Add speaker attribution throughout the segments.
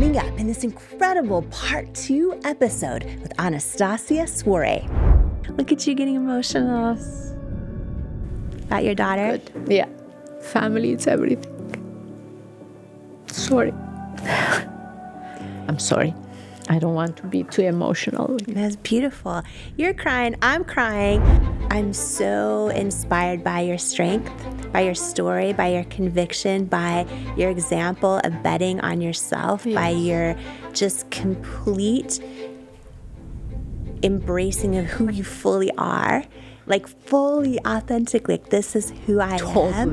Speaker 1: coming up in this incredible part 2 episode with Anastasia Soare. Look at you getting emotional about your daughter.
Speaker 2: Good. Yeah. Family, it's everything. Sorry. I'm sorry. I don't want to be too emotional.
Speaker 1: That's beautiful. You're crying. I'm crying. I'm so inspired by your strength, by your story, by your conviction, by your example of betting on yourself, by your just complete embracing of who you fully are, like fully authentically. Like, this is who I am.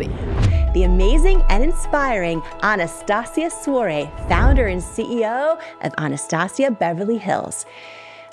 Speaker 1: The amazing and inspiring Anastasia Soare, founder and CEO of Anastasia Beverly Hills.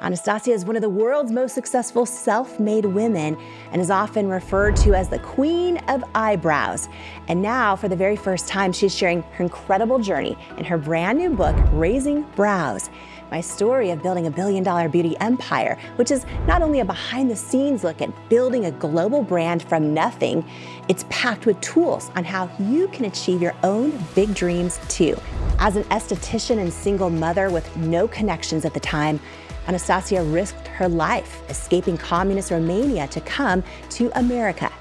Speaker 1: Anastasia is one of the world's most successful self-made women and is often referred to as the queen of eyebrows. And now, for the very first time, she's sharing her incredible journey in her brand new book, Raising Brows, my story of building a billion-dollar beauty empire, which is not only a behind-the-scenes look at building a global brand from nothing, it's packed with tools on how you can achieve your own big dreams too. As an esthetician and single mother with no connections at the time, Anastasia risked her life escaping communist Romania to come to America.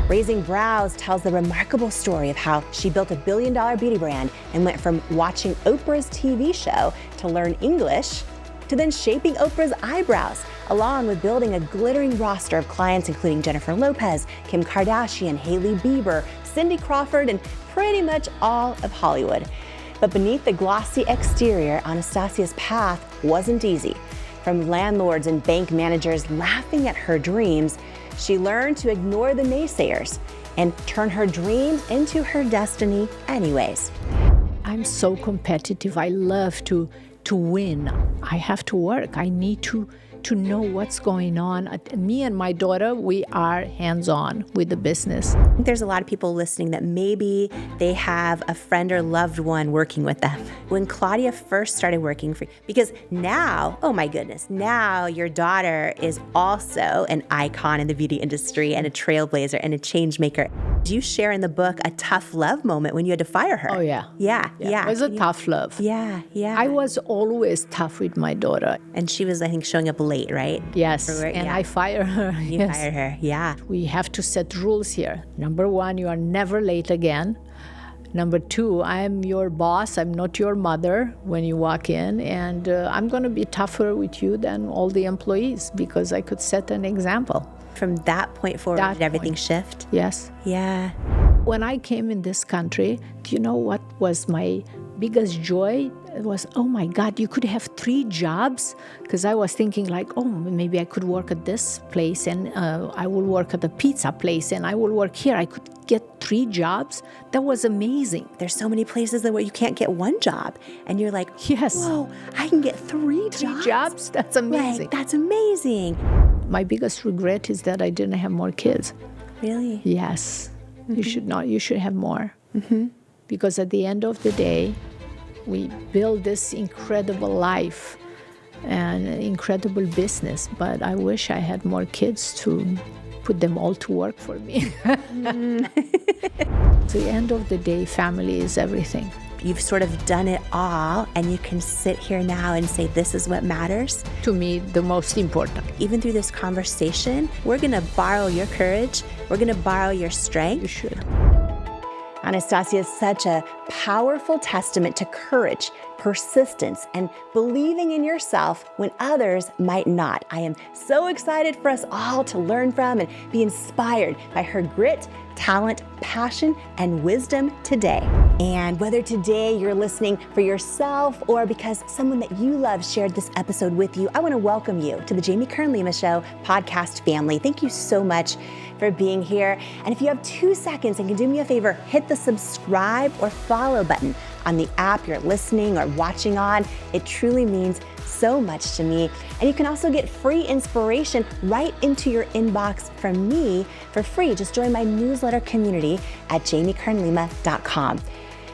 Speaker 1: Raising Brows tells the remarkable story of how she built a billion-dollar beauty brand and went from watching Oprah's TV show to learn English to then shaping Oprah's eyebrows, along with building a glittering roster of clients including Jennifer Lopez, Kim Kardashian, Hailey Bieber, Cindy Crawford, and pretty much all of Hollywood. But beneath the glossy exterior, Anastasia's path wasn't easy. From landlords and bank managers laughing at her dreams, she learned to ignore the naysayers and turn her dreams into her destiny anyways.
Speaker 2: I'm so competitive. I love to win. I have to work. I need to know what's going on. Me and my daughter, we are hands-on with the business.
Speaker 1: I think there's a lot of people listening that maybe they have a friend or loved one working with them. When Claudia first started working for you, because now, oh my goodness, now your daughter is also an icon in the beauty industry and a trailblazer and a change maker. You share in the book a tough love moment when you had to fire her.
Speaker 2: Oh, yeah.
Speaker 1: Yeah.
Speaker 2: It was a tough love.
Speaker 1: Yeah.
Speaker 2: I was always tough with my daughter.
Speaker 1: And she was, I think, showing up late, right?
Speaker 2: Yes, and I fire her.
Speaker 1: You fired her, yeah.
Speaker 2: We have to set rules here. Number 1, you are never late again. Number 2, I am your boss. I'm not your mother when you walk in. And I'm going to be tougher with you than all the employees because I could set an example.
Speaker 1: From that point forward, did everything shift?
Speaker 2: Yes.
Speaker 1: Yeah.
Speaker 2: When I came in this country, do you know what was my biggest joy? It was, oh my God, you could have 3 jobs? Because I was thinking like, oh, maybe I could work at this place and I will work at the pizza place and I will work here. I could get 3 jobs. That was amazing.
Speaker 1: There's so many places where you can't get 1 job. And you're like,
Speaker 2: yes,
Speaker 1: whoa, I can get 3 jobs?
Speaker 2: 3 jobs? That's amazing.
Speaker 1: Like, that's amazing.
Speaker 2: My biggest regret is that I didn't have more kids.
Speaker 1: Really?
Speaker 2: Yes. Mm-hmm. You should have more. Mm-hmm. Because at the end of the day, we build this incredible life and incredible business, but I wish I had more kids to put them all to work for me. At the end of the day, family is everything.
Speaker 1: You've sort of done it all, and you can sit here now and say, this is what matters.
Speaker 2: To me, the most important.
Speaker 1: Even through this conversation, we're going to borrow your courage. We're going to borrow your strength.
Speaker 2: You should.
Speaker 1: Anastasia is such a powerful testament to courage, persistence, and believing in yourself when others might not. I am so excited for us all to learn from and be inspired by her grit, talent, passion, and wisdom today. And whether today you're listening for yourself or because someone that you love shared this episode with you, I want to welcome you to the Jamie Kern Lima Show podcast family. Thank you so much for being here. And if you have 2 seconds and can do me a favor, hit the subscribe or follow button on the app you're listening or watching on. It truly means so much to me. And you can also get free inspiration right into your inbox from me for free. Just join my newsletter community at jamiekernlima.com.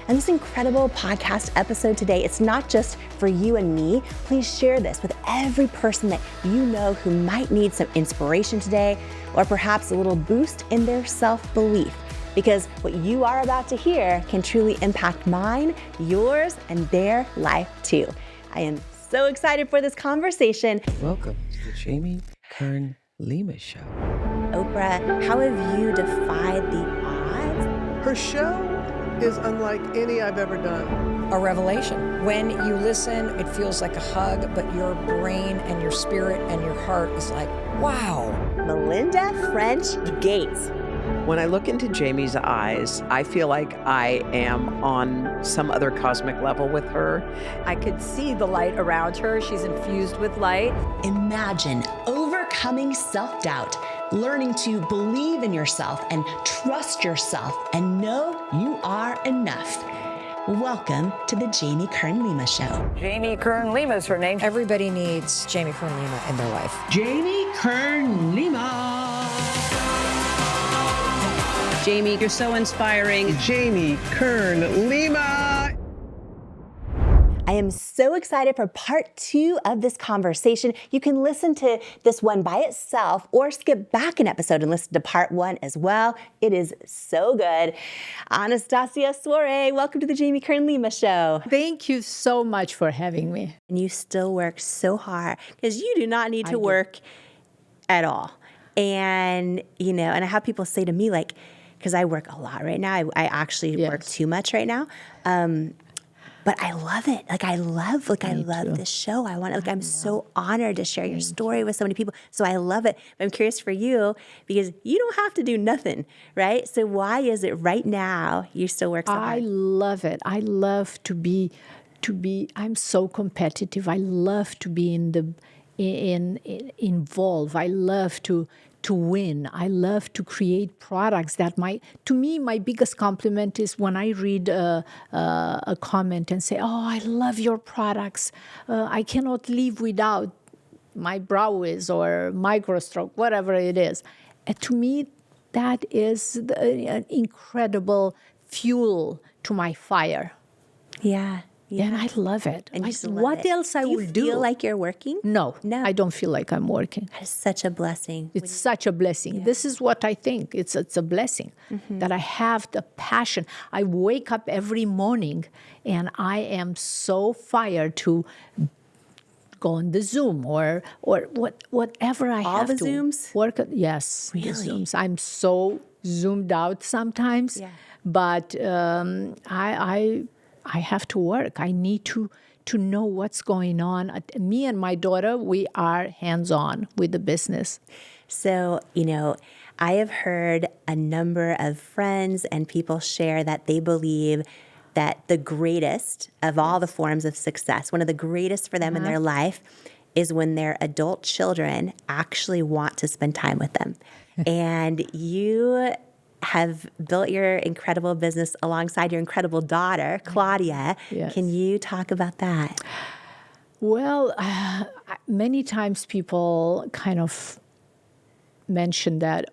Speaker 1: And this incredible podcast episode today, it's not just for you and me. Please share this with every person that you know who might need some inspiration today, or perhaps a little boost in their self-belief. because what you are about to hear can truly impact mine, yours, and their life too. I am so excited for this conversation.
Speaker 3: Welcome to the Jamie Kern Lima Show.
Speaker 1: Oprah, how have you defied the odds?
Speaker 4: Her show is unlike any I've ever done.
Speaker 5: A revelation. When you listen, it feels like a hug, but your brain and your spirit and your heart is like, wow.
Speaker 1: Melinda French Gates.
Speaker 6: When I look into Jamie's eyes, I feel like I am on some other cosmic level with her.
Speaker 7: I could see the light around her. She's infused with light.
Speaker 1: Imagine overcoming self-doubt, learning to believe in yourself and trust yourself and know you are enough. Welcome to the Jamie Kern Lima Show.
Speaker 7: Jamie Kern Lima is her name.
Speaker 5: Everybody needs Jamie Kern Lima in their life.
Speaker 8: Jamie Kern Lima. Jamie, you're so inspiring.
Speaker 4: Jamie Kern Lima.
Speaker 1: I am so excited for part 2 of this conversation. You can listen to this one by itself or skip back an episode and listen to part 1 as well. It is so good. Anastasia Soare, welcome to the Jamie Kern Lima Show.
Speaker 2: Thank you so much for having me.
Speaker 1: And you still work so hard because you do not need to work at all. And, and I have people say to me, like, because I work a lot right now. I actually work too much right now. But I love it. I love this show. I'm so honored to share your story with so many people. So I love it. But I'm curious for you because you don't have to do nothing, right? So why is it right now you still work so hard?
Speaker 2: I love it. I love to be. I'm so competitive. I love to be involved. I love to win. I love to create products that to me, my biggest compliment is when I read a comment and say, oh, I love your products. I cannot live without my Brow Wiz or Microstroke, whatever it is. To me, that is an incredible fuel to my fire.
Speaker 1: Yeah.
Speaker 2: And I love it.
Speaker 1: And
Speaker 2: what else I will do?
Speaker 1: Do you feel like you're working?
Speaker 2: No, I don't feel like I'm working.
Speaker 1: That is such a blessing.
Speaker 2: It's such a blessing. Yeah. This is what I think. It's a blessing that I have the passion. I wake up every morning and I am so fired to go on the Zoom or whatever I have
Speaker 1: the
Speaker 2: to
Speaker 1: Zooms?
Speaker 2: work at. Yes,
Speaker 1: really?
Speaker 2: The Zooms. I'm so zoomed out sometimes, but I have to work. I need to know what's going on. Me and my daughter, we are hands-on with the business.
Speaker 1: So, I have heard a number of friends and people share that they believe that the greatest of all the forms of success, one of the greatest for them in their life, is when their adult children actually want to spend time with them. And you have built your incredible business alongside your incredible daughter, Claudia.
Speaker 2: Yes.
Speaker 1: Can you talk about that?
Speaker 2: Well, many times people kind of mention that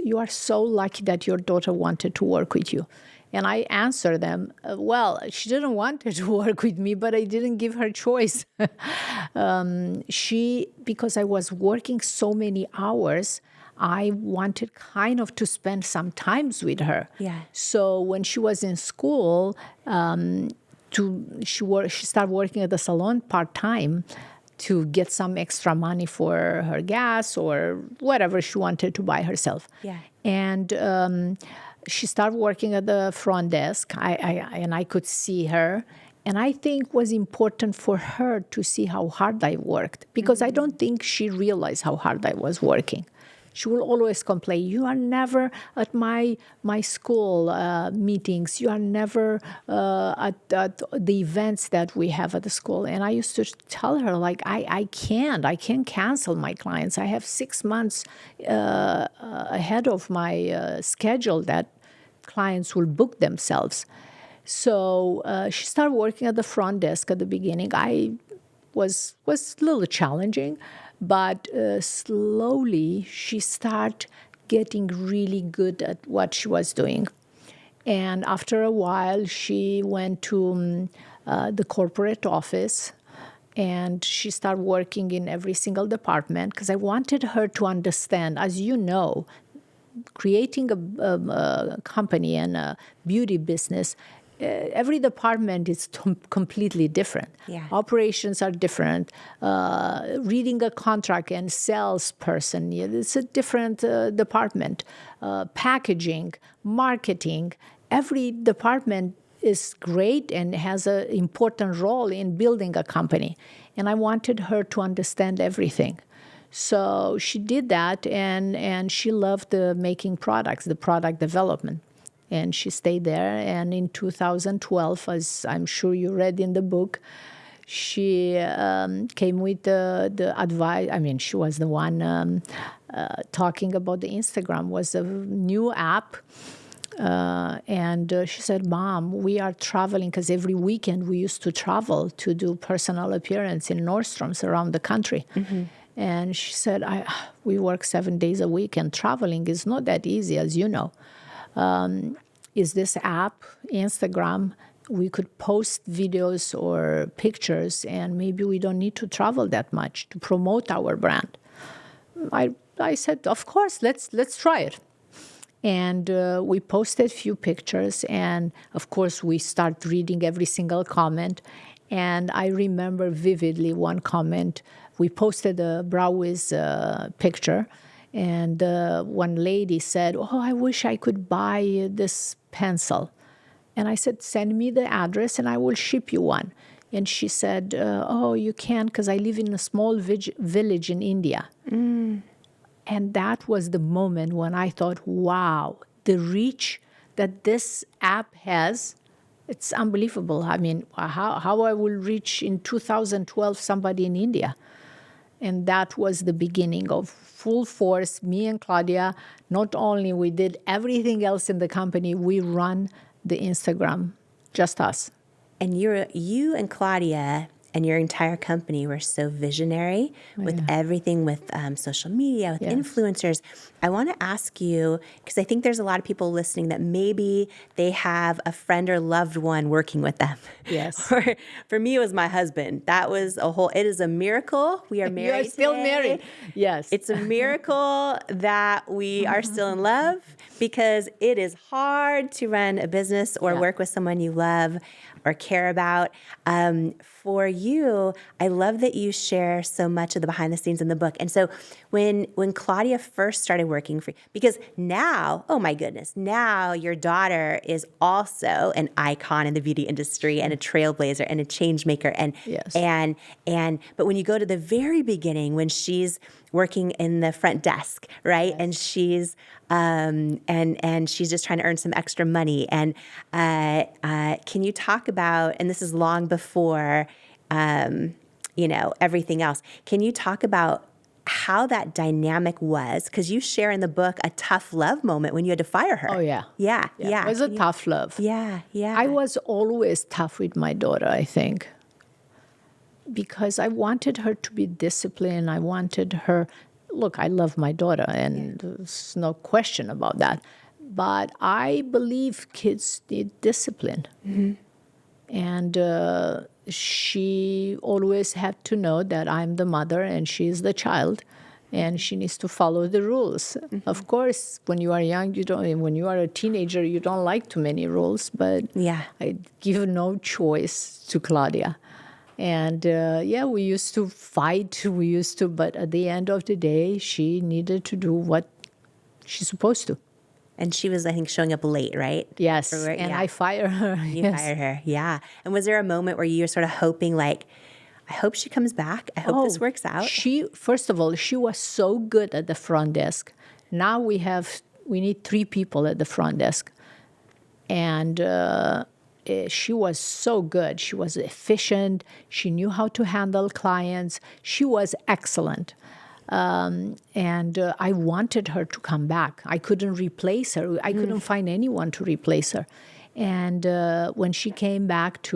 Speaker 2: you are so lucky that your daughter wanted to work with you. And I answer them, well, she didn't want to work with me, but I didn't give her choice. Because I was working so many hours, I wanted kind of to spend some times with her.
Speaker 1: Yeah.
Speaker 2: So when she was in school, she started working at the salon part-time to get some extra money for her gas or whatever she wanted to buy herself.
Speaker 1: Yeah.
Speaker 2: And she started working at the front desk, and I could see her. And I think it was important for her to see how hard I worked, because I don't think she realized how hard I was working. She will always complain, you are never at my school meetings. You are never at the events that we have at the school. And I used to tell her, I can't cancel my clients. I have 6 months ahead of my schedule that clients will book themselves. So she started working at the front desk at the beginning. I was a little challenging. But slowly, she started getting really good at what she was doing. And after a while, she went to the corporate office, and she started working in every single department, because I wanted her to understand, as you know, creating a company and a beauty business, every department is completely different.
Speaker 1: Yeah.
Speaker 2: Operations are different. Reading a contract and salesperson, it's a different department. Packaging, marketing, every department is great and has an important role in building a company. And I wanted her to understand everything. So she did that, and she loved making products, the product development. And she stayed there. And in 2012, as I'm sure you read in the book, she came with the advice. I mean, she was the one talking about the Instagram, was a new app. And she said, Mom, we are traveling, because every weekend we used to travel to do personal appearance in Nordstrom's around the country. Mm-hmm. And she said, we work 7 days a week, and traveling is not that easy, as you know. Is this app, Instagram, we could post videos or pictures, and maybe we don't need to travel that much to promote our brand. I said, of course, let's try it. And we posted a few pictures, and of course we start reading every single comment. And I remember vividly one comment. We posted a brow wiz picture, and one lady said, oh, I wish I could buy this pencil. And I said, send me the address and I will ship you one. And she said, oh, you can't, because I live in a small village in India. Mm. And that was the moment when I thought, wow, the reach that this app has, it's unbelievable. I mean, how I will reach in 2012 somebody in India. And that was the beginning of full force. Me and Claudia, not only we did everything else in the company, we run the Instagram, just us.
Speaker 1: And you and Claudia and your entire company were so visionary with everything with social media, with influencers. I want to ask you, because I think there's a lot of people listening that maybe they have a friend or loved one working with them.
Speaker 2: Yes.
Speaker 1: Or for me, it was my husband. That was it is a miracle. We are married.
Speaker 2: You are still
Speaker 1: today.
Speaker 2: married. Yes.
Speaker 1: It's a miracle that we are still in love, because it is hard to run a business or work with someone you love or care about. For you, I love that you share so much of the behind the scenes in the book. And so when Claudia first started working for you, because now, oh my goodness, now your daughter is also an icon in the beauty industry and a trailblazer and a change maker. And but when you go to the very beginning, when she's working in the front desk, right? And she's and she's just trying to earn some extra money. And can you talk about, and this is long before, everything else. Can you talk about how that dynamic was? Because you share in the book a tough love moment when you had to fire her.
Speaker 2: Oh, yeah.
Speaker 1: Yeah.
Speaker 2: It was a tough love.
Speaker 1: Yeah.
Speaker 2: I was always tough with my daughter, I think, because I wanted her to be disciplined. I wanted her, look, I love my daughter, and there's no question about that. But I believe kids need discipline. Mm-hmm. And she always had to know that I'm the mother and she's the child, and she needs to follow the rules. Mm-hmm. Of course, when you are young, you don't. When you are a teenager, you don't like too many rules. But I give no choice to Claudia. And we used to fight. But at the end of the day, she needed to do what she's supposed to.
Speaker 1: And she was, I think, showing up late, right?
Speaker 2: Yes, and I fired her.
Speaker 1: You fired her, yeah. And was there a moment where you were sort of hoping, like, I hope she comes back. I hope this works out.
Speaker 2: First of all, she was so good at the front desk. Now we need 3 people at the front desk. And she was so good. She was efficient. She knew how to handle clients. She was excellent. And I wanted her to come back. I couldn't replace her. I couldn't find anyone to replace her. And when she came back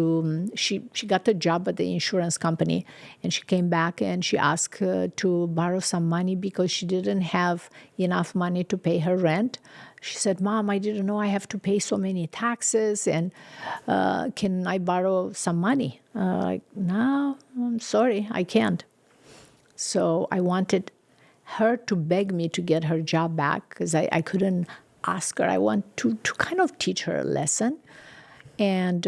Speaker 2: she got a job at the insurance company, and she came back and she asked to borrow some money because she didn't have enough money to pay her rent. She said, Mom, I didn't know I have to pay so many taxes, and can I borrow some money? No, I'm sorry, I can't. So I wanted her to beg me to get her job back because I couldn't ask her. I want to kind of teach her a lesson. And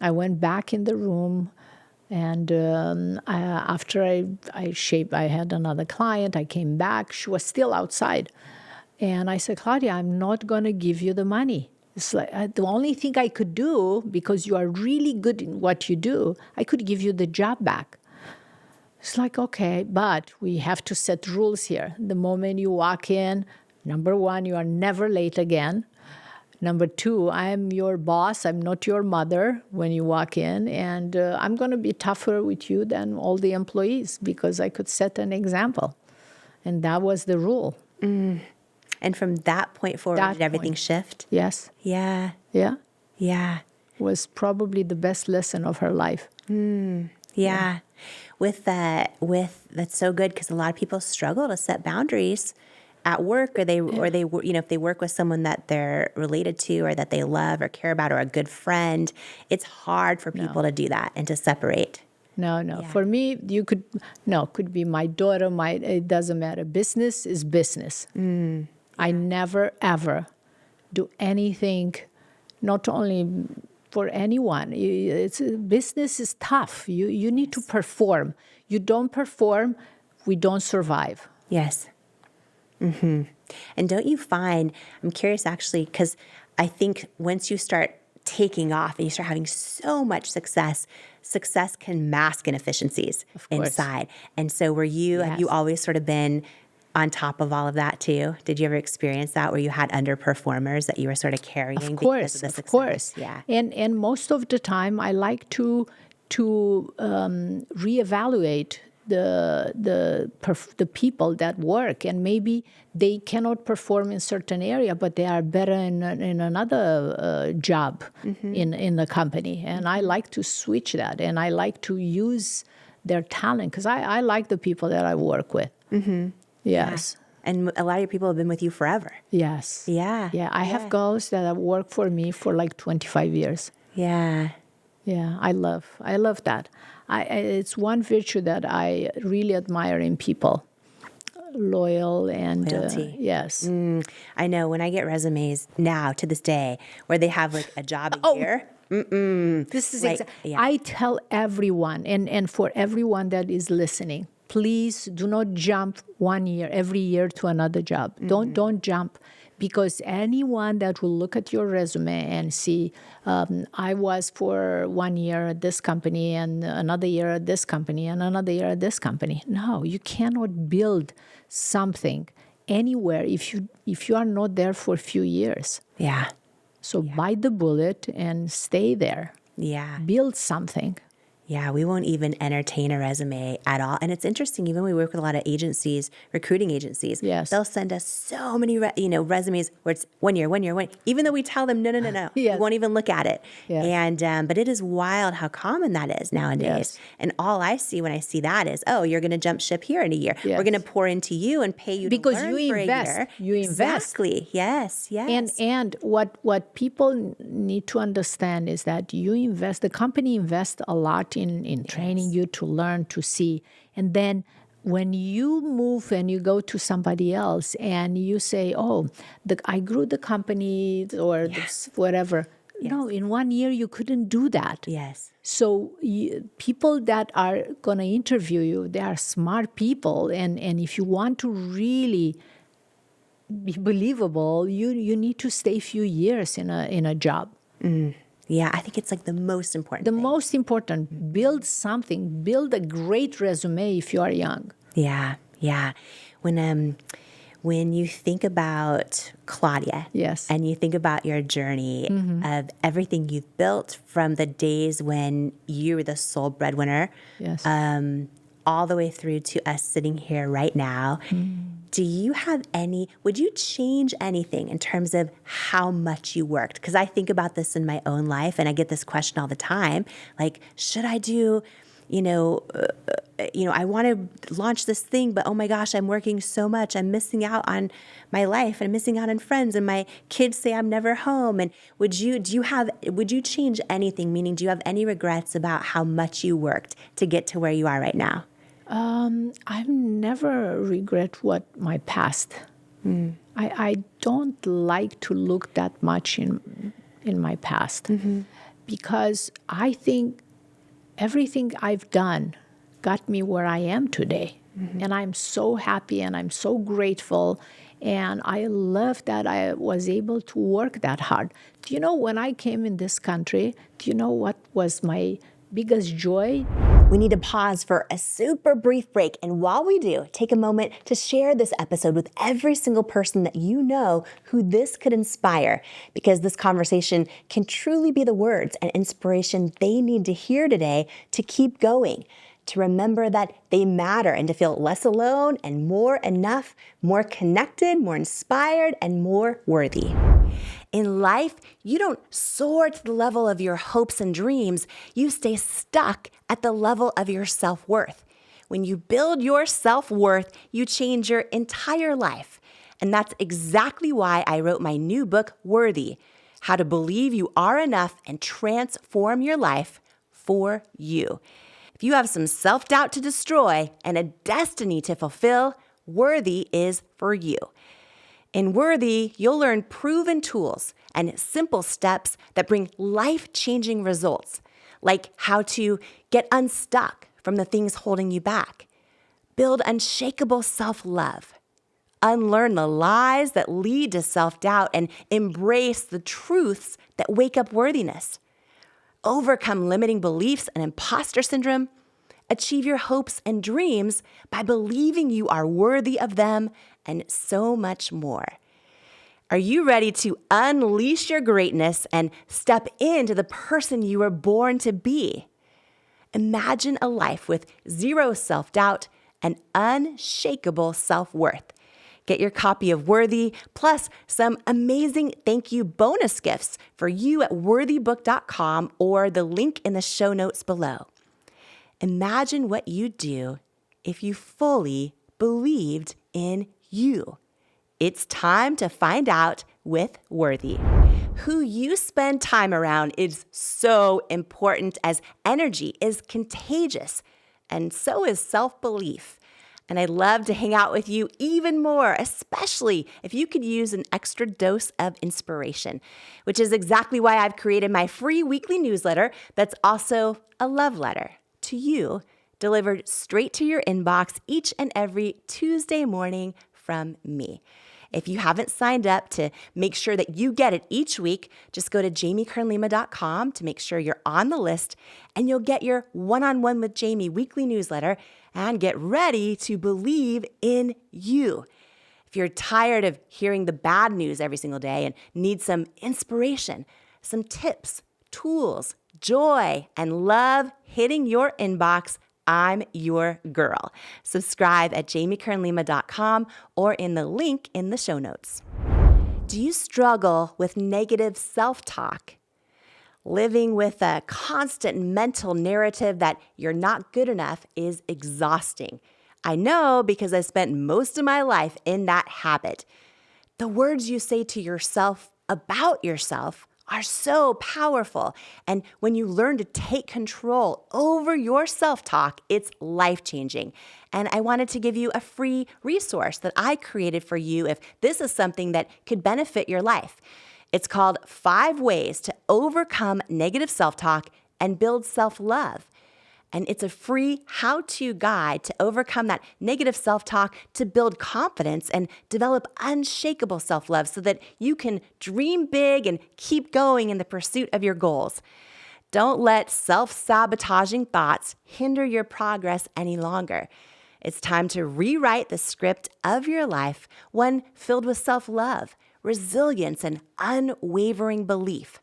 Speaker 2: I went back in the room, and after I shaved, I had another client. I came back. She was still outside. And I said, Claudia, I'm not going to give you the money. It's like the only thing I could do, because you are really good in what you do, I could give you the job back. It's like, okay, but we have to set rules here. The moment you walk in, number one, you are never late again. Number two, I'm your boss. I'm not your mother when you walk in. And I'm going to be tougher with you than all the employees because I could set an example. And that was the rule.
Speaker 1: Mm. And from that point forward, did everything shift?
Speaker 2: Yes.
Speaker 1: Yeah.
Speaker 2: Yeah.
Speaker 1: Yeah.
Speaker 2: Was probably the best lesson of her life.
Speaker 1: Yeah. With that's so good because a lot of people struggle to set boundaries at work, or they if they work with someone that they're related to or that they love or care about or a good friend, it's hard for people to do that and to separate.
Speaker 2: No. Yeah. For me, could be my daughter, it doesn't matter. Business is business. I never, ever do anything, not only for anyone. Business is tough. You need to perform. You don't perform, we don't survive.
Speaker 1: Yes. Mm-hmm. And don't you find, I'm curious actually, because I think once you start taking off and you start having so much success can mask inefficiencies inside. And so have you always sort of been on top of all of that too? Did you ever experience that where you had underperformers that you were sort of carrying because of the success? Of course. Yeah.
Speaker 2: And most of the time I like to reevaluate the people that work, and maybe they cannot perform in certain area, but they are better in another job in the company. And I like to switch that, and I like to use their talent because I like the people that I work with. Mm-hmm. Yes.
Speaker 1: Yeah. And a lot of your people have been with you forever.
Speaker 2: Yes.
Speaker 1: Yeah.
Speaker 2: Yeah. I have girls that have worked for me for like 25 years.
Speaker 1: Yeah.
Speaker 2: Yeah. I love that. It's one virtue that I really admire in people. Loyal and
Speaker 1: loyalty.
Speaker 2: Yes.
Speaker 1: I know when I get resumes now to this day where they have like a job a year.
Speaker 2: This is I tell everyone, and for everyone that is listening, please do not jump every year to another job. Don't jump, because anyone that will look at your resume and see, I was for 1 year at this company and another year at this company and another year at this company. No, you cannot build something anywhere if you are not there for a few years.
Speaker 1: Yeah.
Speaker 2: So bite the bullet and stay there.
Speaker 1: Yeah.
Speaker 2: Build something.
Speaker 1: Yeah, we won't even entertain a resume at all. And it's interesting, even we work with a lot of agencies, recruiting agencies.
Speaker 2: Yes.
Speaker 1: They'll send us so many resumes where it's 1 year, even though we tell them, no.
Speaker 2: Yes.
Speaker 1: We won't even look at it.
Speaker 2: Yes.
Speaker 1: And but it is wild how common that is nowadays.
Speaker 2: Yes.
Speaker 1: And all I see when I see that is, oh, you're going to jump ship here in a year.
Speaker 2: Yes.
Speaker 1: We're going to pour into you and pay you
Speaker 2: because
Speaker 1: to learn
Speaker 2: you
Speaker 1: for
Speaker 2: invest.
Speaker 1: a year.
Speaker 2: You invest.
Speaker 1: Exactly. Yes.
Speaker 2: And what people need to understand is that you invest. The company invests a lot in training you to learn, to see. And then when you move and you go to somebody else and you say, oh, I grew the company or whatever. Yes. No, in 1 year you couldn't do that.
Speaker 1: Yes.
Speaker 2: So people that are going to interview you, they are smart people. And if you want to really be believable, you need to stay a few years in a job.
Speaker 1: Yeah, I think it's like the most important thing.
Speaker 2: Most important, build something. Build a great resume if you are young.
Speaker 1: Yeah. When you think about Claudia,
Speaker 2: yes,
Speaker 1: and you think about your journey of everything you've built from the days when you were the sole breadwinner,
Speaker 2: yes,
Speaker 1: all the way through to us sitting here right now, do you have would you change anything in terms of how much you worked? Because I think about this in my own life, and I get this question all the time, like, should I do, I want to launch this thing, but oh my gosh, I'm working so much. I'm missing out on my life, and I'm missing out on friends, and my kids say I'm never home. And would you change anything? Meaning, do you have any regrets about how much you worked to get to where you are right now?
Speaker 2: I've never regret what my past. I don't like to look that much in my past because I think everything I've done got me where I am today. And I'm so happy and I'm so grateful. And I love that I was able to work that hard. Do you know, when I came in this country, do you know what was my biggest joy?
Speaker 1: We need to pause for a super brief break. And while we do, take a moment to share this episode with every single person that you know who this could inspire, because this conversation can truly be the words and inspiration they need to hear today to keep going, to remember that they matter, and to feel less alone and more enough, more connected, more inspired, and more worthy. In life, you don't soar to the level of your hopes and dreams. You stay stuck at the level of your self-worth. When you build your self-worth, you change your entire life. And that's exactly why I wrote my new book, Worthy: How to Believe You Are Enough and Transform Your Life for You. If you have some self-doubt to destroy and a destiny to fulfill, Worthy is for you. In Worthy, you'll learn proven tools and simple steps that bring life-changing results, like how to get unstuck from the things holding you back, build unshakable self-love, unlearn the lies that lead to self-doubt, and embrace the truths that wake up worthiness, overcome limiting beliefs and imposter syndrome, achieve your hopes and dreams by believing you are worthy of them, and so much more. Are you ready to unleash your greatness and step into the person you were born to be? Imagine a life with zero self-doubt and unshakable self-worth. Get your copy of Worthy, plus some amazing thank you bonus gifts for you at worthybook.com or the link in the show notes below. Imagine what you'd do if you fully believed in you. It's time to find out with Worthy. Who you spend time around is so important, as energy is contagious, and so is self-belief. And I'd love to hang out with you even more, especially if you could use an extra dose of inspiration, which is exactly why I've created my free weekly newsletter that's also a love letter to you, delivered straight to your inbox each and every Tuesday morning from me. If you haven't signed up to make sure that you get it each week, just go to JamieKernLima.com to make sure you're on the list, and you'll get your One-on-One with Jamie weekly newsletter and get ready to believe in you. If you're tired of hearing the bad news every single day and need some inspiration, some tips, tools, joy, and love hitting your inbox, I'm your girl. Subscribe at JamieKernLima.com or in the link in the show notes. Do you struggle with negative self-talk? Living with a constant mental narrative that you're not good enough is exhausting. I know, because I spent most of my life in that habit. The words you say to yourself about yourself are so powerful. And when you learn to take control over your self-talk, it's life-changing. And I wanted to give you a free resource that I created for you if this is something that could benefit your life. It's called 5 Ways to Overcome Negative Self-Talk and Build Self-Love. And it's a free how-to guide to overcome that negative self-talk, to build confidence and develop unshakable self-love so that you can dream big and keep going in the pursuit of your goals. Don't let self-sabotaging thoughts hinder your progress any longer. It's time to rewrite the script of your life, one filled with self-love, resilience, and unwavering belief.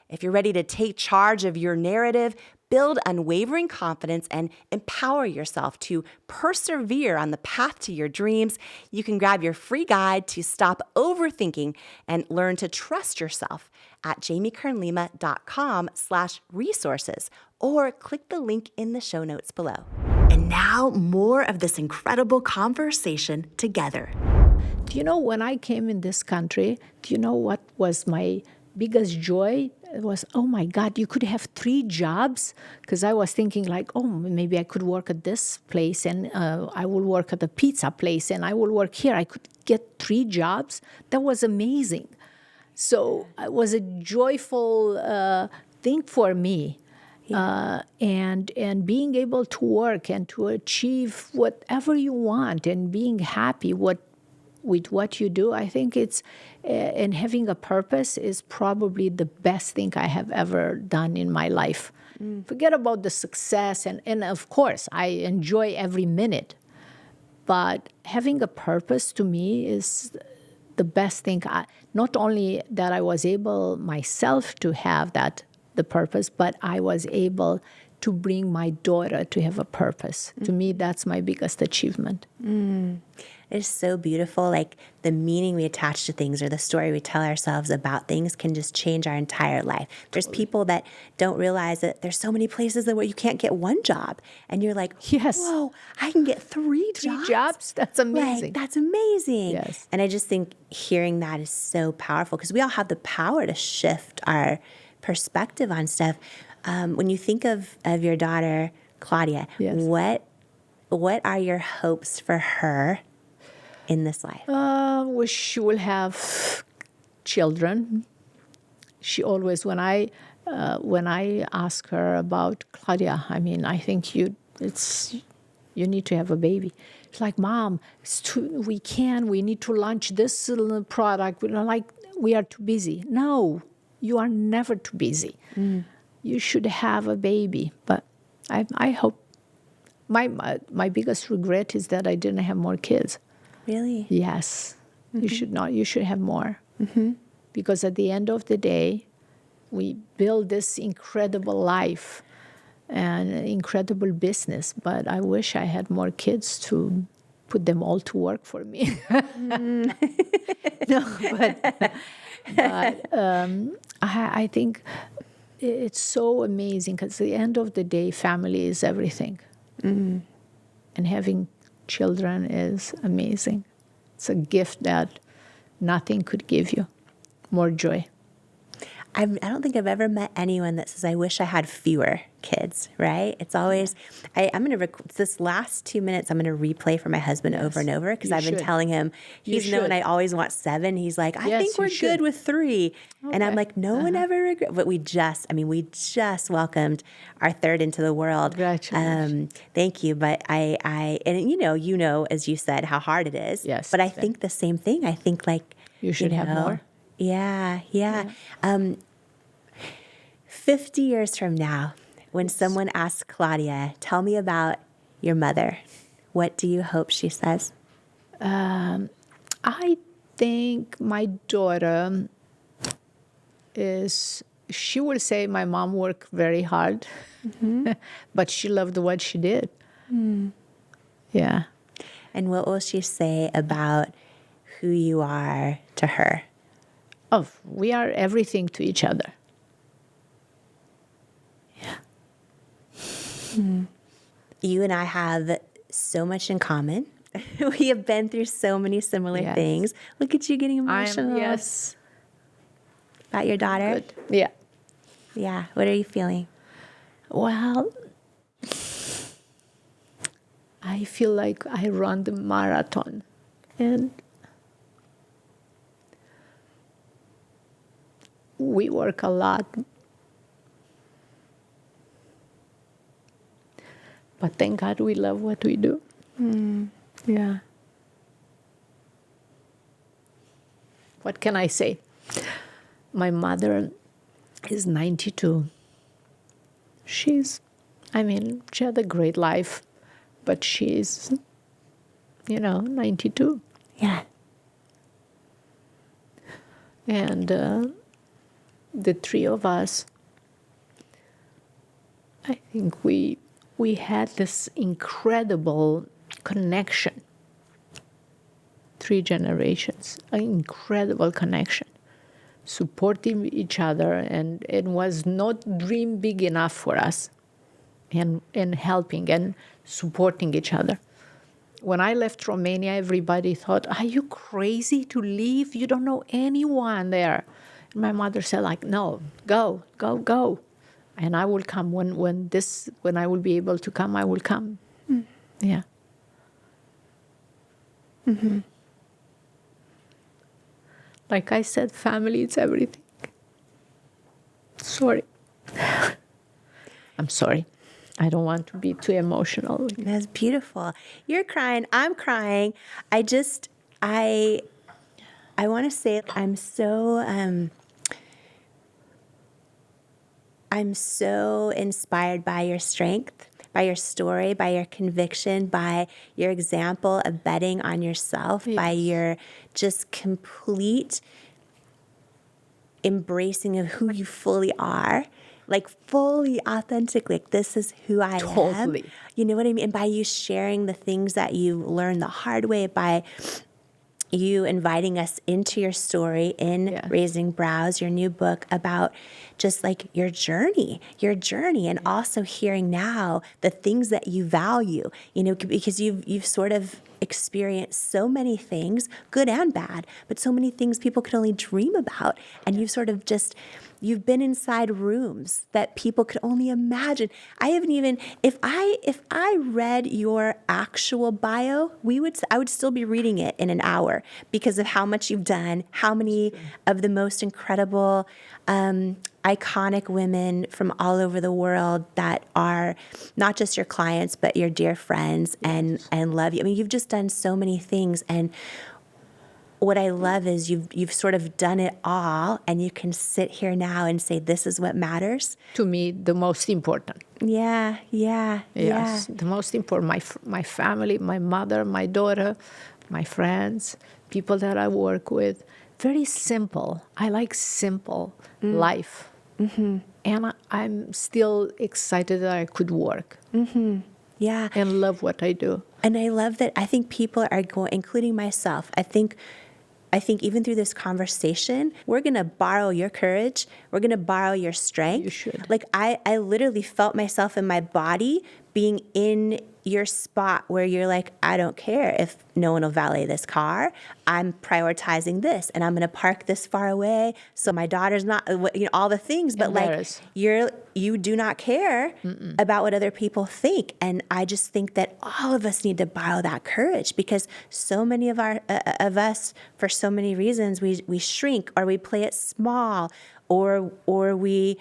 Speaker 1: If you're ready to take charge of your narrative, build unwavering confidence, and empower yourself to persevere on the path to your dreams, you can grab your free guide to stop overthinking and learn to trust yourself at JamieKernLima.com/resources, or click the link in the show notes below. And now more of this incredible conversation together.
Speaker 2: Do you know, when I came in this country, do you know what was my biggest joy? it was, oh my God, you could have 3 jobs? Because I was thinking like, oh, maybe I could work at this place and I will work at the pizza place and I will work here. I could get 3 jobs. That was amazing. So it was a joyful thing for me. And being able to work and to achieve whatever you want and being happy with what you do, I think it's, and having a purpose is probably the best thing I have ever done in my life. Forget about the success, and of course, I enjoy every minute. But having a purpose to me is the best thing. Not only that I was able myself to have the purpose, but I was able to bring my daughter to have a purpose. To me, that's my biggest achievement.
Speaker 1: It's so beautiful. Like the meaning we attach to things or the story we tell ourselves about things can just change our entire life. There's people that don't realize that there's so many places where you can't get 1 job. And you're like,
Speaker 2: yes,
Speaker 1: whoa, I can get 3 jobs.
Speaker 2: 3 jobs? That's amazing.
Speaker 1: Like, that's amazing.
Speaker 2: Yes.
Speaker 1: And I just think hearing that is so powerful because we all have the power to shift our perspective on stuff. When you think of your daughter, Claudia,
Speaker 2: yes.
Speaker 1: What are your hopes for her in this life?
Speaker 2: Well, she will have children. She always, when I ask her about Claudia, I mean, I think you need to have a baby. It's like, Mom, we need to launch this product. We are too busy. No, you are never too busy. You should have a baby. But I hope, my biggest regret is that I didn't have more kids.
Speaker 1: Really?
Speaker 2: Yes. You should not. You should have more. Because at the end of the day, we build this incredible life and incredible business. But I wish I had more kids to put them all to work for me. No, but I think it's so amazing because at the end of the day, family is everything. And having children is amazing. It's a gift that nothing could give you. More joy.
Speaker 1: I don't think I've ever met anyone that says, I wish I had fewer kids, right? It's always, I'm going to, this last 2 minutes, I'm going to replay for my husband over and over because I've been telling him, he's known I always want 7. He's like, I think we're good with 3. Okay. And I'm like, no one ever regret. But we just welcomed our 3rd into the world.
Speaker 2: Congratulations.
Speaker 1: Thank you. But and you know, as you said, how hard it is.
Speaker 2: Yes.
Speaker 1: But I think the same thing. I think like,
Speaker 2: you should have more.
Speaker 1: Yeah. 50 years from now, when someone asks Claudia, tell me about your mother, what do you hope she says?
Speaker 2: I think my daughter she will say my mom worked very hard, but she loved what she did. Yeah.
Speaker 1: And what will she say about who you are to her?
Speaker 2: Oh, we are everything to each other.
Speaker 1: You and I have so much in common. We have been through so many similar things. Look at you getting emotional.
Speaker 2: Yes.
Speaker 1: About your daughter?
Speaker 2: Good. Yeah.
Speaker 1: Yeah. What are you feeling?
Speaker 2: Well, I feel like I run the marathon. And we work a lot. But thank God we love what we do. Yeah. What can I say? My mother is 92. She had a great life, but she's, 92.
Speaker 1: Yeah.
Speaker 2: And the 3 of us, I think we had this incredible connection. 3 generations, an incredible connection, supporting each other, and it was not dream big enough for us, and helping and supporting each other. When I left Romania, everybody thought, are you crazy to leave? You don't know anyone there. My mother said, like, no, go. And I will come when I will be able to come, I will come. Yeah.
Speaker 1: Mm-hmm.
Speaker 2: Like I said, family is everything. Sorry. I'm sorry. I don't want to be too emotional.
Speaker 1: That's beautiful. You're crying. I'm crying. I want to say I'm so inspired by your strength, by your story, by your conviction, by your example of betting on yourself, by your just complete embracing of who you fully are, like fully authentic, like this is who I am. You know what I mean? And by you sharing the things that you learned the hard way, by you inviting us into your story in Raising Brows, your new book about just like your journey, and also hearing now the things that you value, you know, because you've sort of experienced so many things, good and bad, but so many things people could only dream about. And you've sort of you've been inside rooms that people could only imagine. I haven't even, if I read your actual bio, I would still be reading it in an hour because of how much you've done, how many of the most incredible, iconic women from all over the world that are not just your clients, but your dear friends and love you. I mean, you've just done so many things. And what I love is you've sort of done it all, and you can sit here now and say, this is what matters.
Speaker 2: To me, the most important.
Speaker 1: Yeah.
Speaker 2: Yes, the most important. My family, my mother, my daughter, my friends, people that I work with. Very simple. I like simple life. Mm-hmm. And I'm still excited that I could work.
Speaker 1: Mm-hmm. Yeah.
Speaker 2: And love what I do.
Speaker 1: And I love that I think people are going, including myself, I think even through this conversation, we're going to borrow your courage. We're going to borrow your strength.
Speaker 2: You should.
Speaker 1: Like I literally felt myself in my body being in your spot where you're like, I don't care if no one will valet this car. I'm prioritizing this, and I'm going to park this far away so my daughter's not, you know, all the things. But like you do not care about what other people think, and I just think that all of us need to borrow that courage, because so many of us, for so many reasons, we shrink, or we play it small, or we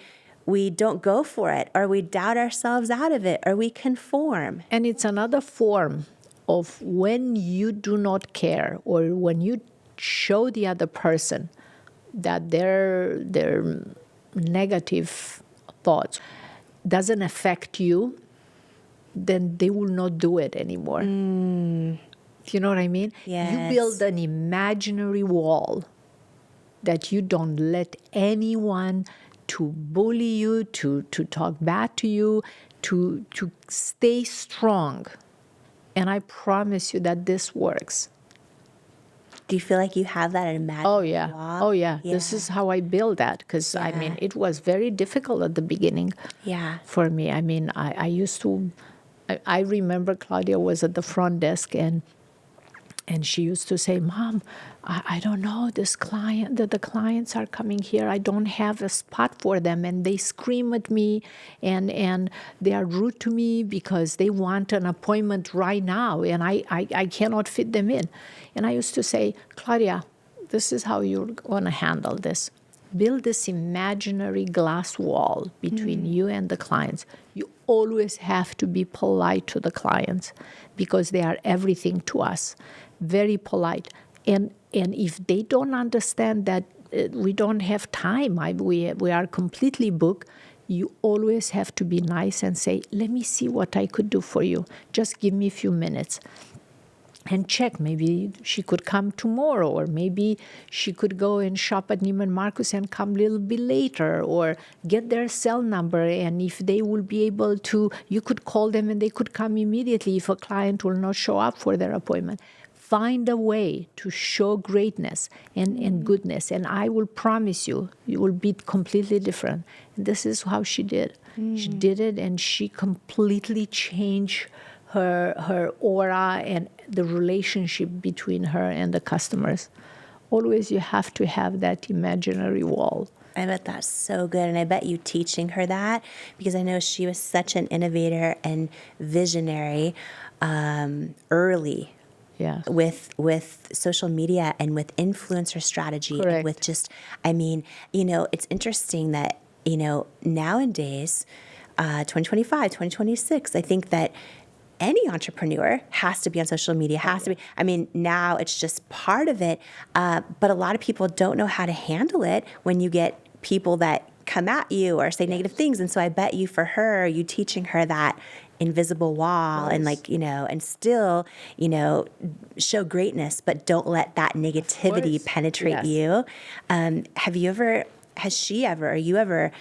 Speaker 1: don't go for it, or we doubt ourselves out of it, or we conform.
Speaker 2: And it's another form of when you do not care, or when you show the other person that their negative thoughts doesn't affect you, then they will not do it anymore. You know what I mean?
Speaker 1: Yes.
Speaker 2: You build an imaginary wall that you don't let anyone to bully you, to talk bad to you, to stay strong. And I promise you that this works.
Speaker 1: Do you feel like you have that imaginary wall?
Speaker 2: Oh, yeah. This is how I build that, because, I mean, it was very difficult at the beginning for me. I mean, I used to, I remember Claudia was at the front desk, and she used to say, Mom, I don't know, this client, the clients are coming here. I don't have a spot for them. And they scream at me, and they are rude to me because they want an appointment right now, and I cannot fit them in. And I used to say, Claudia, this is how you're going to handle this. Build this imaginary glass wall between you and the clients. You always have to be polite to the clients, because they are everything to us. Very polite. And if they don't understand that we don't have time, we are completely booked, you always have to be nice and say, let me see what I could do for you. Just give me a few minutes. And check, maybe she could come tomorrow, or maybe she could go and shop at Neiman Marcus and come a little bit later, or get their cell number, and if they will be able to, you could call them and they could come immediately if a client will not show up for their appointment. Find a way to show greatness and goodness, and I will promise you, you will be completely different. And this is how she did. She did it, and she completely changed her aura and the relationship between her and the customers always you have to have that imaginary wall.
Speaker 1: I bet that's so good. And I bet you teaching her that, because I know she was such an innovator and visionary early.
Speaker 2: Yeah.
Speaker 1: With social media and with influencer strategy.
Speaker 2: Correct.
Speaker 1: And with just, I mean, it's interesting that, nowadays, 2025, 2026, I think that any entrepreneur has to be on social media, has to be. I mean, now it's just part of it. But a lot of people don't know how to handle it when you get people that come at you or say negative things. And so I bet you, for her, you teaching her that invisible wall, and and still, show greatness, but don't let that negativity penetrate you. Has she ever, or you ever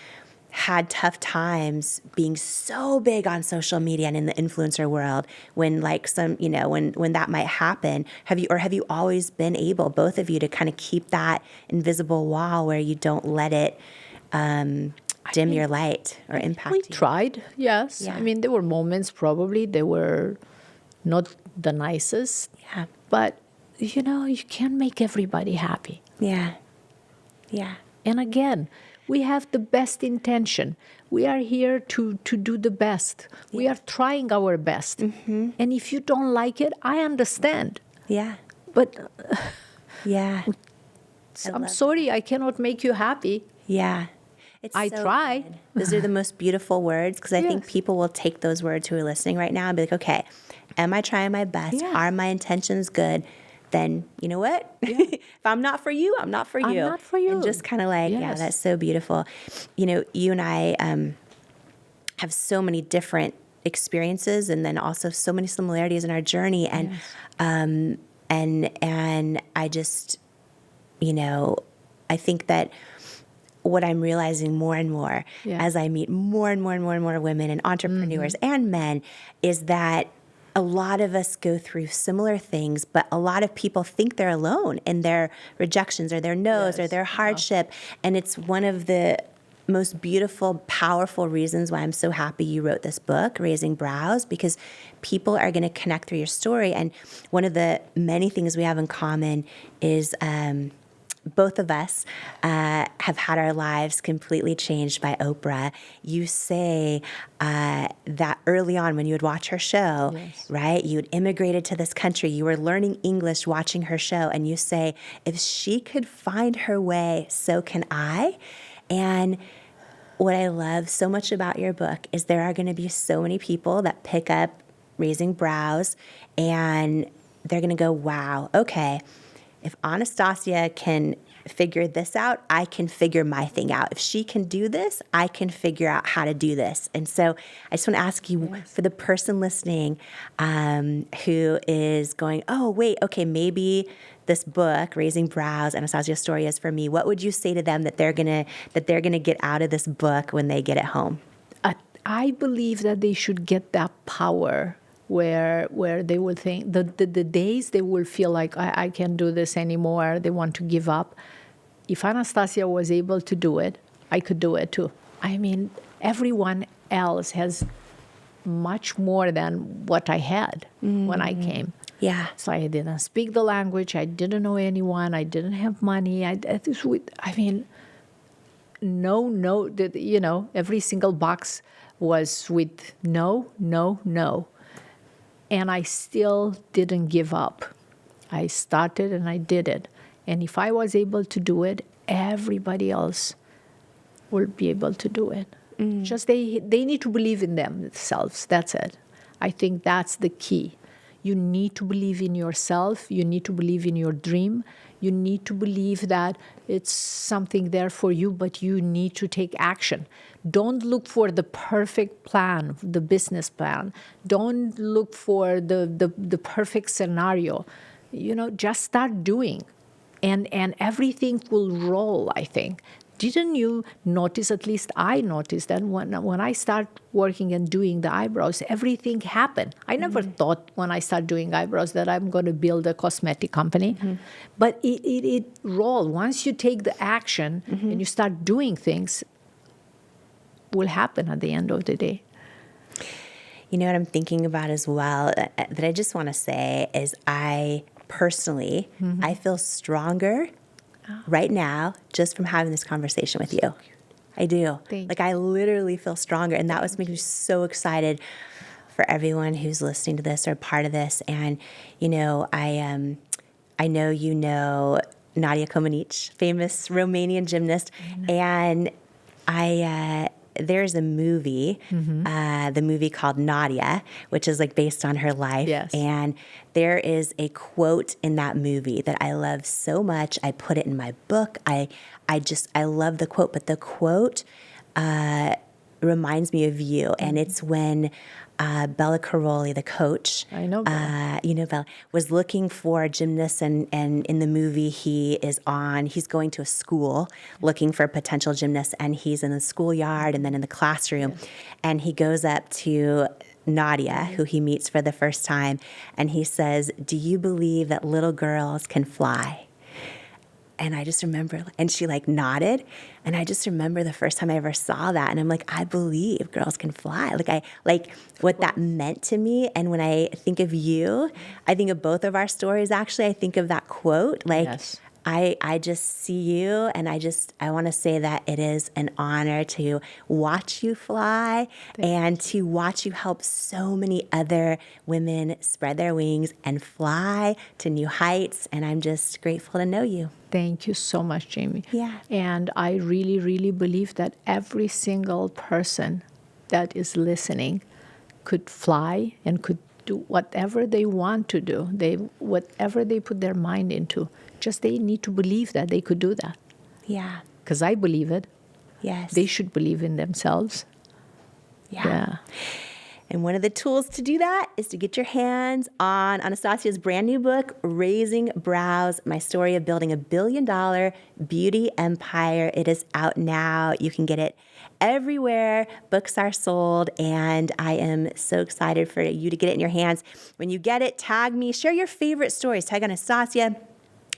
Speaker 1: had tough times being so big on social media and in the influencer world when when that might happen? Have you always been able, both of you, to kind of keep that invisible wall where you don't let it dim your light or impact you?
Speaker 2: We tried, yes.
Speaker 1: Yeah.
Speaker 2: I mean, there were moments, probably they were not the nicest.
Speaker 1: Yeah.
Speaker 2: But, you can't make everybody happy.
Speaker 1: Yeah. Yeah.
Speaker 2: And again, we have the best intention. We are here to do the best. Yeah. We are trying our best. Mm-hmm. And if you don't like it, I understand.
Speaker 1: Yeah.
Speaker 2: But
Speaker 1: yeah.
Speaker 2: I'm sorry, I cannot make you happy.
Speaker 1: Yeah.
Speaker 2: I try.
Speaker 1: Good. Those are the most beautiful words, because I think people will take those words who are listening right now and be like, okay, am I trying my best?
Speaker 2: Yeah.
Speaker 1: Are my intentions good? Then you know what? Yeah. If I'm not for you, I'm not for you.
Speaker 2: I'm not for you.
Speaker 1: And just kind of like, yeah, that's so beautiful. You and I have so many different experiences, and then also so many similarities in our journey. And and I just, I think that what I'm realizing more and more as I meet more and more and more and more women and entrepreneurs and men is that a lot of us go through similar things, but a lot of people think they're alone in their rejections or their no's or their hardship. And it's one of the most beautiful, powerful reasons why I'm so happy you wrote this book, Raising Brows, because people are going to connect through your story. And one of the many things we have in common is both of us have had our lives completely changed by Oprah. You say that early on when you would watch her show, right? You had immigrated to this country. You were learning English watching her show. And you say, if she could find her way, so can I. And what I love so much about your book is there are going to be so many people that pick up Raising Brows and they're going to go, wow, okay, if Anastasia can figure this out, I can figure my thing out. If she can do this, I can figure out how to do this. And so I just want to ask you, for the person listening who is going, oh, wait, okay, maybe this book, Raising Brows, Anastasia Soare, is for me. What would you say to them that they're gonna get out of this book when they get it home?
Speaker 2: I believe that they should get that power where they will think the days they will feel like I can't do this anymore, they want to give up. If Anastasia was able to do it, I could do it too. I mean, everyone else has much more than what I had when I came.
Speaker 1: Yeah.
Speaker 2: So I didn't speak the language. I didn't know anyone. I didn't have money. No. Every single box was with no, no, no. And I still didn't give up. I started and I did it. And if I was able to do it, everybody else will be able to do it. Just they need to believe in themselves. That's it. I think that's the key. You need to believe in yourself. You need to believe in your dream. You need to believe that it's something there for you, but you need to take action. Don't look for the perfect plan, the business plan. Don't look for the perfect scenario. Just start doing. And everything will roll, I think. Didn't you notice, at least I noticed, that when I start working and doing the eyebrows, everything happened. I never thought when I start doing eyebrows that I'm going to build a cosmetic company. But it rolled. Once you take the action and you start doing things, will happen at the end of the day. You
Speaker 1: know what I'm thinking about as well, that I just want to say is I personally, I feel stronger right now just from having this conversation with you. I do. Like, I literally feel stronger. And that was making me so excited for everyone who's listening to this or part of this. And, you know, I know you know Nadia Comaneci, famous Romanian gymnast. And there's a movie, the movie called Nadia, which is like based on her life.
Speaker 2: Yes.
Speaker 1: And there is a quote in that movie that I love so much. I put it in my book. I love the quote, but the quote reminds me of you. And it's when Bella Caroli, the coach,
Speaker 2: I know Bella.
Speaker 1: you know Bella, was looking for a gymnast, and in the movie he's going to a school looking for a potential gymnast, and he's in the schoolyard and then in the classroom, and he goes up to Nadia, who he meets for the first time, and he says, "Do you believe that little girls can fly?" And I just remember, and she like nodded, and I just remember the first time I ever saw that, and I'm like, I believe girls can fly. Like what that meant to me. And when I think of you, I think of both of our stories. Actually, I think of that quote. Like,
Speaker 2: Yes.
Speaker 1: I just see you, and I want to say that it is an honor to watch you fly and to watch you help so many other women spread their wings and fly to new heights. And I'm just grateful to know you.
Speaker 2: Thank you so much, Jamie.
Speaker 1: Yeah.
Speaker 2: And I really, really believe that every single person that is listening could fly and could do whatever they want to do. Whatever they put their mind into. Just they need to believe that they could do that.
Speaker 1: Yeah.
Speaker 2: Because I believe it.
Speaker 1: Yes.
Speaker 2: They should believe in themselves. Yeah.
Speaker 1: And one of the tools to do that is to get your hands on Anastasia's brand new book, Raising Brows, My Story of Building a $1 Billion Beauty Empire. It is out now. You can get it everywhere books are sold, and I am so excited for you to get it in your hands. When you get it, tag me, share your favorite stories, tag Anastasia,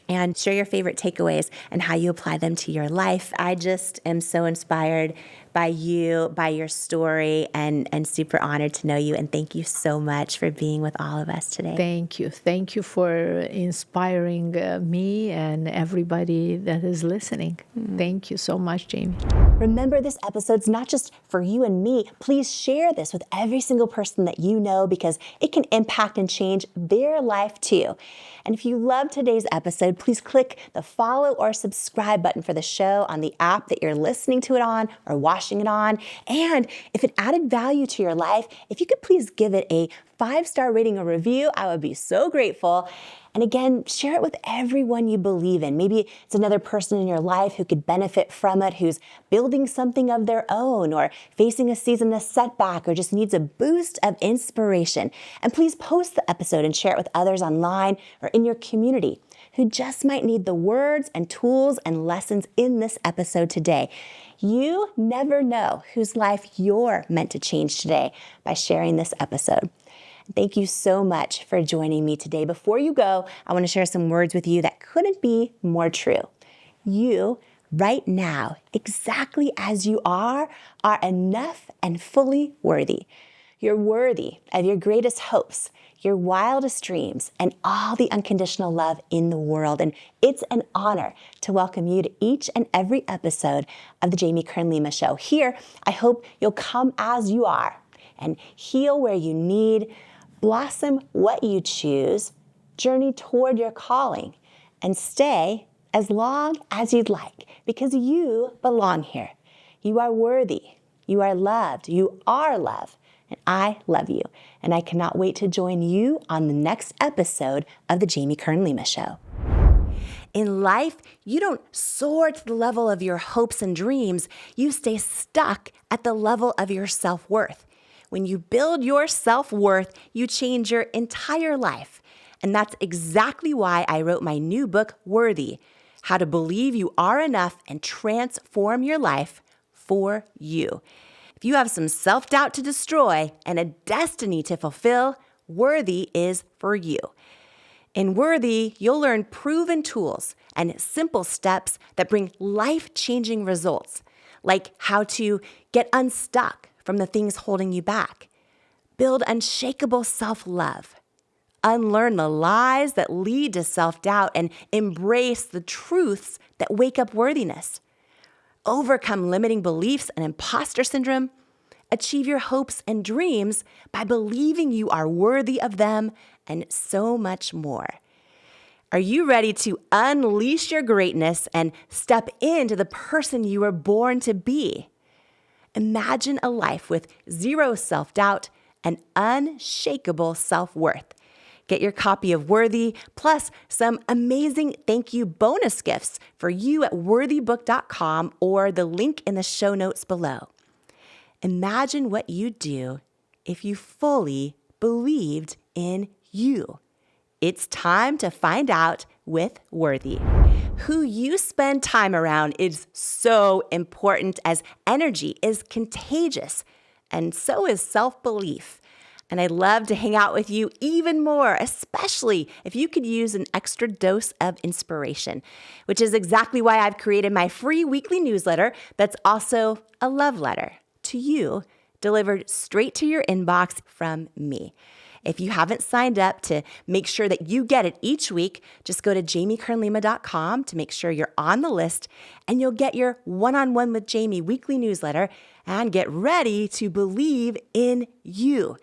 Speaker 1: and share your favorite takeaways and how you apply them to your life. I just am so inspired by you, by your story, and super honored to know you. And thank you so much for being with all of us today.
Speaker 2: Thank you. Thank you for inspiring me and everybody that is listening. Thank you so much, Jamie.
Speaker 1: Remember, this episode's not just for you and me. Please share this with every single person that you know, because it can impact and change their life too. And if you loved today's episode, please click the follow or subscribe button for the show on the app that you're listening to it on or watching it on. And if it added value to your life, if you could please give it a 5-star rating or review, I would be so grateful. And again, share it with everyone you believe in. Maybe it's another person in your life who could benefit from it, who's building something of their own or facing a season of setback or just needs a boost of inspiration. And please post the episode and share it with others online or in your community who just might need the words and tools and lessons in this episode today. You never know whose life you're meant to change today by sharing this episode. Thank you so much for joining me today. Before you go, I want to share some words with you that couldn't be more true. You, right now, exactly as you are enough and fully worthy. You're worthy of your greatest hopes, your wildest dreams, and all the unconditional love in the world. And it's an honor to welcome you to each and every episode of the Jamie Kern Lima Show. Here, I hope you'll come as you are and heal where you need, blossom what you choose, journey toward your calling, and stay as long as you'd like, because you belong here. You are worthy. You are loved. You are love. And I love you. And I cannot wait to join you on the next episode of the Jamie Kern Lima Show. In life, you don't soar to the level of your hopes and dreams. You stay stuck at the level of your self-worth. When you build your self-worth, you change your entire life. And that's exactly why I wrote my new book, Worthy: How to Believe You Are Enough and Transform Your Life for You. If you have some self-doubt to destroy and a destiny to fulfill, Worthy is for you. In Worthy, you'll learn proven tools and simple steps that bring life-changing results, like how to get unstuck from the things holding you back, build unshakable self-love, unlearn the lies that lead to self-doubt and embrace the truths that wake up worthiness. Overcome limiting beliefs and imposter syndrome. Achieve your hopes and dreams by believing you are worthy of them, and so much more. Are you ready to unleash your greatness and step into the person you were born to be? Imagine a life with zero self-doubt and unshakable self-worth. Get your copy of Worthy, plus some amazing thank you bonus gifts for you at worthybook.com or the link in the show notes below. Imagine what you'd do if you fully believed in you. It's time to find out with Worthy. Who you spend time around is so important, as energy is contagious, and so is self-belief. And I'd love to hang out with you even more, especially if you could use an extra dose of inspiration, which is exactly why I've created my free weekly newsletter that's also a love letter to you, delivered straight to your inbox from me. If you haven't signed up to make sure that you get it each week, just go to jamiekernlima.com to make sure you're on the list, and you'll get your One-on-One with Jamie weekly newsletter and get ready to believe in you.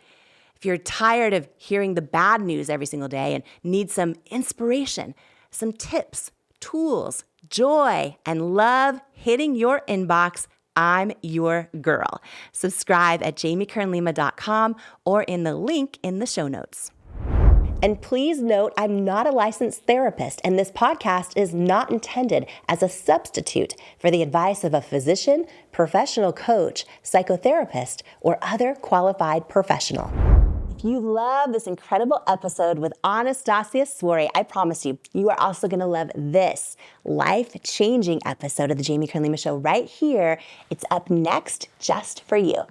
Speaker 1: If you're tired of hearing the bad news every single day and need some inspiration, some tips, tools, joy, and love hitting your inbox, I'm your girl. Subscribe at jamiekernlima.com or in the link in the show notes. And please note, I'm not a licensed therapist, and this podcast is not intended as a substitute for the advice of a physician, professional coach, psychotherapist, or other qualified professional. If you love this incredible episode with Anastasia Soare, I promise you, you are also going to love this life-changing episode of the Jamie Kern Lima Show right here. It's up next just for you.